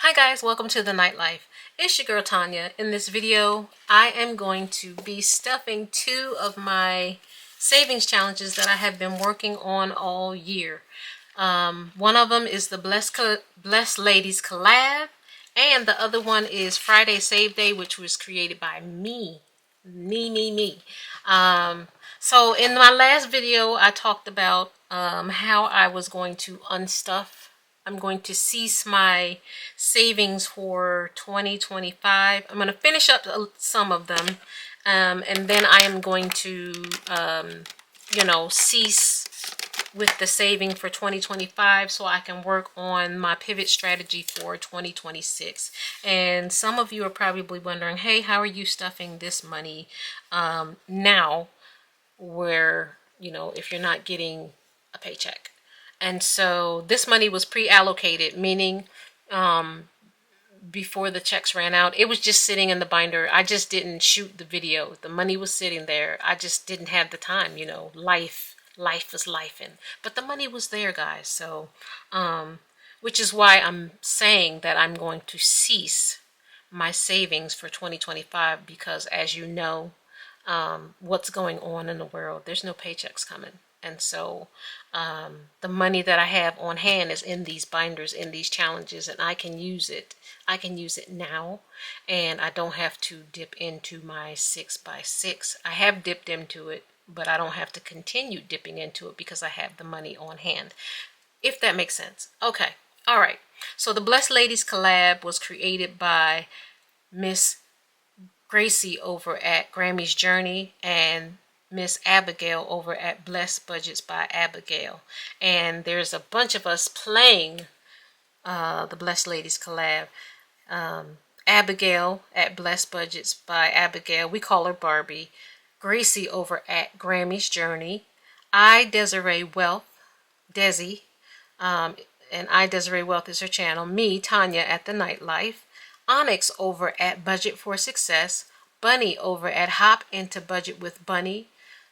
Hi guys, welcome to the Nightlife. It's your girl Tanya. In this video, I am going to be stuffing two of my savings challenges that I have been working on all year. One of them is the Blessed Ladies Collab, and the other one is Friday Save Day, which was created by me. So in my last video, I talked about how I was going to unstuff. I'm going to cease my savings for 2025. I'm going to finish up some of them, and then I am going to, cease with the saving for 2025 so I can work on my pivot strategy for 2026. And some of you are probably wondering, hey, how are you stuffing this money now where, if you're not getting a paycheck? And so this money was pre-allocated, meaning before the checks ran out, it was just sitting in the binder. I just didn't shoot the video. The money was sitting there. I just didn't have the time, life was lifing. But the money was there, guys. So, which is why I'm saying that I'm going to cease my savings for 2025 because, as you know, what's going on in the world, there's no paychecks coming. And so the money that I have on hand is in these binders, in these challenges, and I can use it. I can use it now, and I don't have to dip into my 6x6. I have dipped into it, but I don't have to continue dipping into it because I have the money on hand, if that makes sense. Okay, all right. So the Blessed Ladies Collab was created by Miss Gracie over at Grammy's Journey and Miss Abigail over at Blessed Budgets by Abigail. And there's a bunch of us playing the Blessed Ladies Collab. Abigail at Blessed Budgets by Abigail, we call her Barbie. Gracie over at Grammy's Journey. Desiree Wealth, Desi, and Desiree Wealth is her channel. Me, Tanya, at the Nightlife. Onyx over at Budget for Success. Bunny over at Hop into Budget with Bunny.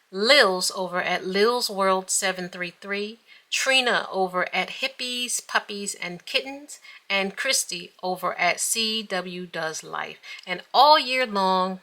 Lils over at Lils World 733. Trina over at Hippies, Puppies, and Kittens. And Christy over at CW Does Life. And all year long,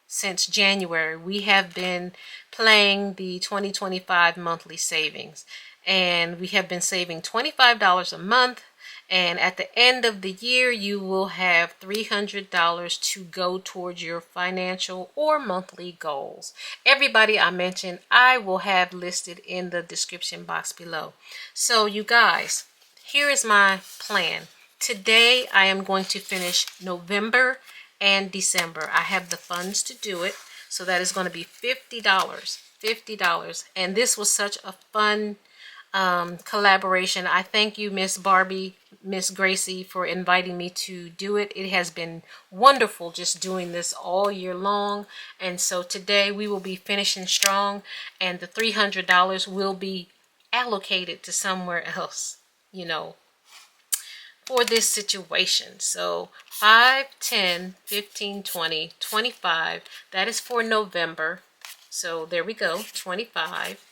since January, we have been playing the 2025 monthly savings. And we have been saving $25 a month. And at the end of the year, you will have $300 to go towards your financial or monthly goals. Everybody I mentioned, I will have listed in the description box below. So you guys, here is my plan. Today, I am going to finish November and December. I have the funds to do it. So that is going to be $50. $50. And this was such a fun collaboration. I thank you, Miss Barbie, Miss Gracie, for inviting me to do it. It has been wonderful just doing this all year long. And so today we will be finishing strong, and the $300 will be allocated to somewhere else, for this situation. So 5, 10, 15, 20, 25, that is for November. So there we go, 25.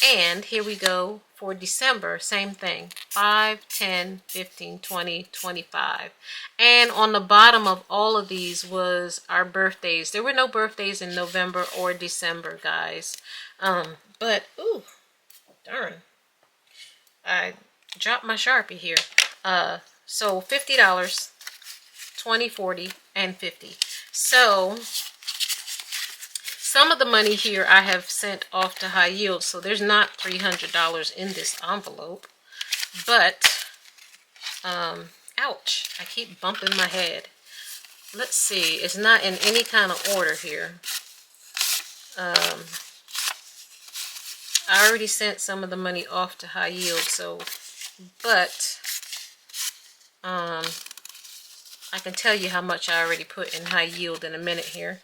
And here we go for December, same thing, 5, 10, 15, 20, 25. And on the bottom of all of these was our birthdays. There were no birthdays in November or December, guys. But, ooh, darn, I dropped my Sharpie here. So $50, 20, 40, and 50. So some of the money here I have sent off to high yield, so there's not $300 in this envelope. But, ouch, I keep bumping my head. Let's see, it's not in any kind of order here. I already sent some of the money off to high yield, so, but, I can tell you how much I already put in high yield in a minute here.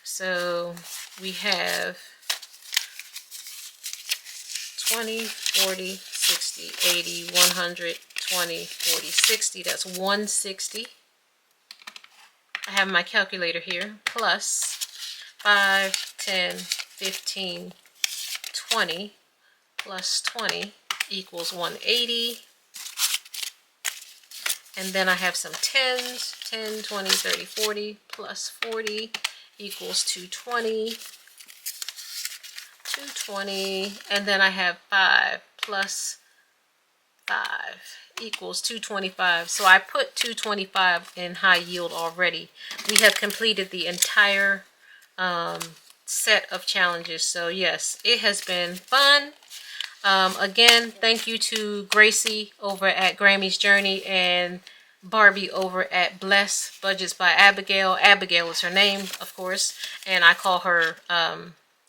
So we have 20, 40, 60, 80, 100, 20, 40, 60. That's 160. I have my calculator here. Plus 5, 10, 15, 20 plus 20 equals 180. And then I have some 10s, 10, 20, 30, 40, plus 40 equals 220, 220, and then I have 5 plus 5 equals 225. So I put 225 in high yield already. We have completed the entire set of challenges. So yes, it has been fun. Again, thank you to Gracie over at Grammy's Journey and Barbie over at Bless Budgets by Abigail. Abigail is her name, of course, and I call her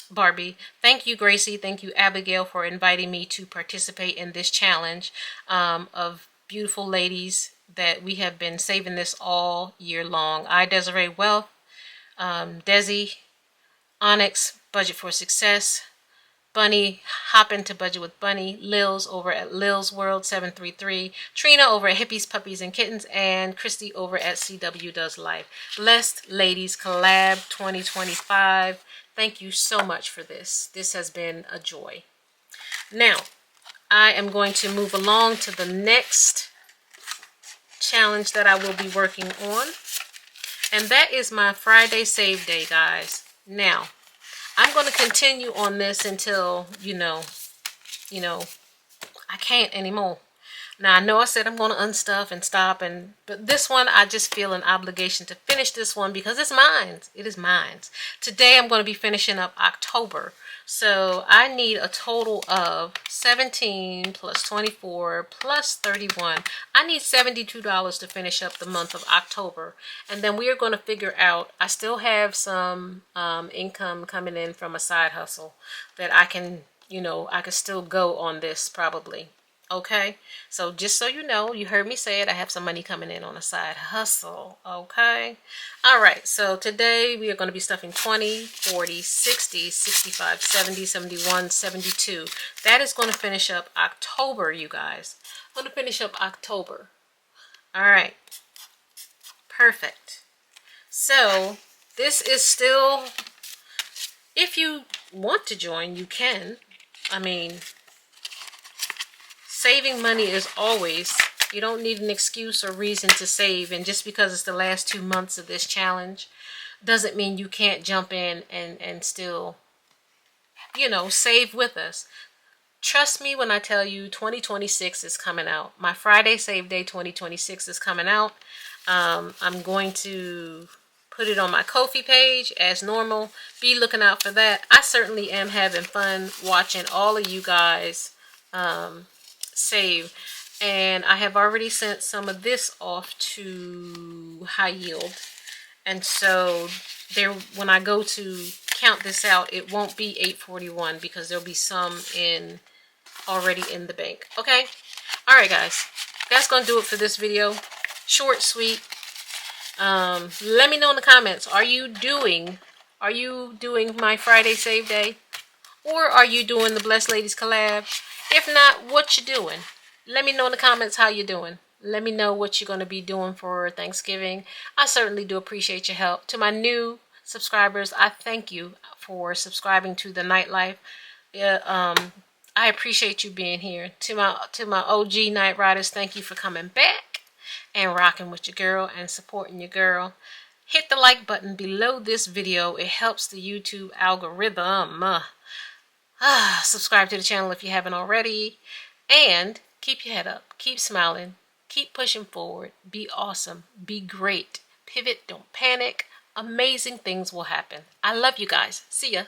Barbie. Thank you, Gracie. Thank you, Abigail, for inviting me to participate in this challenge of beautiful ladies that we have been saving this all year long. I, Desiree Wealth, Desi, Onyx, Budget for Success, Bunny, Hop into Budget with Bunny, Lils over at Lils World 733, Trina over at Hippies, Puppies, and Kittens, and Christy over at CW Does Life. Blessed Ladies Collab 2025. Thank you so much for this. This has been a joy. Now, I am going to move along to the next challenge that I will be working on, and that is my Friday Save Day, guys. Now, I'm going to continue on this until, you know, I can't anymore. Now, I know I said I'm going to unstuff and stop, but this one, I just feel an obligation to finish this one because it's mine. It is mine. Today, I'm going to be finishing up October. So, I need a total of 17 plus 24 plus 31. I need $72 to finish up the month of October. And then we are going to figure out, I still have some income coming in from a side hustle that I can, I can still go on this probably. Okay, so just so you know, you heard me say it, I have some money coming in on a side hustle. Okay, all right, so today we are going to be stuffing 20, 40, 60, 65, 70, 71, 72. That is going to finish up October, you guys. I'm going to finish up October. All right, perfect. So this is still, if you want to join, you can. I mean, saving money is always, you don't need an excuse or reason to save. And just because it's the last 2 months of this challenge doesn't mean you can't jump in and still, save with us. Trust me when I tell you 2026 is coming out. My Friday Save Day 2026 is coming out. I'm going to put it on my Ko-fi page as normal. Be looking out for that. I certainly am having fun watching all of you guys save, and I have already sent some of this off to high yield, and so there, when I go to count this out, it won't be 841 because there'll be some in already in the bank. Okay, all right, guys, that's gonna do it for this video. Short, sweet. Let me know in the comments, are you doing my Friday Save Day, or are you doing the Blessed Ladies Collab? If not, what you doing? Let me know in the comments how you're doing. Let me know what you're going to be doing for Thanksgiving. I certainly do appreciate your help. To my new subscribers, I thank you for subscribing to the Nightlife. I appreciate you being here. To my OG Knight Ryders, thank you for coming back and rocking with your girl and supporting your girl. Hit the like button below this video. It helps the YouTube algorithm. Subscribe to the channel if you haven't already, and keep your head up, keep smiling, keep pushing forward, be awesome, be great, pivot, don't panic, amazing things will happen. I love you guys. See ya.